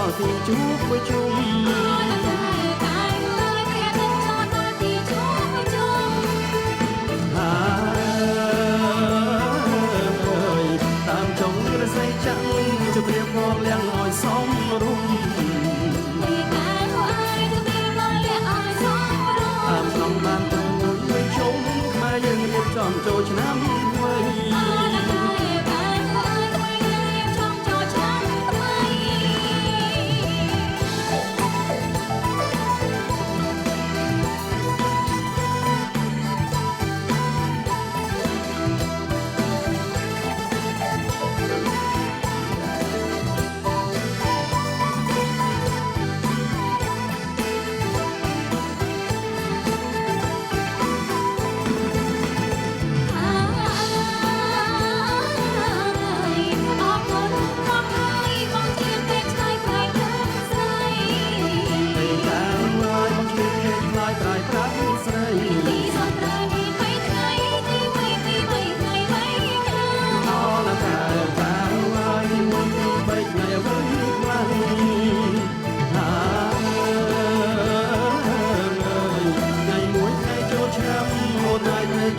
ដល់ទីជួបប្រជុំតាមចុងក្រសែចាំងជម្រាបមកលៀងឲ្យសមរម្យតាមក្នុងបានទៅមួយជុំខ្មែរយើងរៀបចំចូលឆ្នាំថ្មី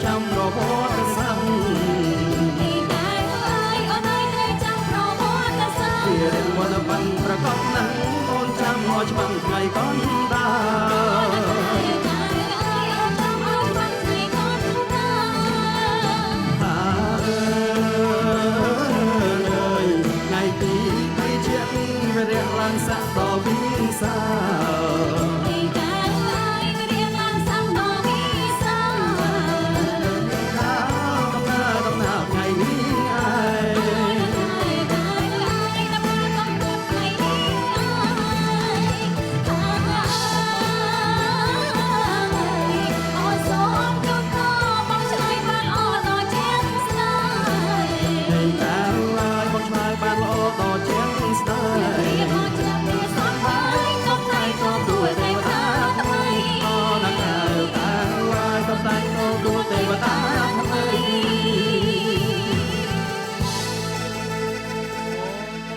ចាំរហូតសាំពីតែហើយអូនឲ្យតែចាំរហូតសាំពីរៀនវត្តបានប្រកបណាស់អូនចាំមកច្បាំងថ្ងៃកូនតាថ្ងៃទី3ជាក់វារះឡើងសាក់ដល់វិសា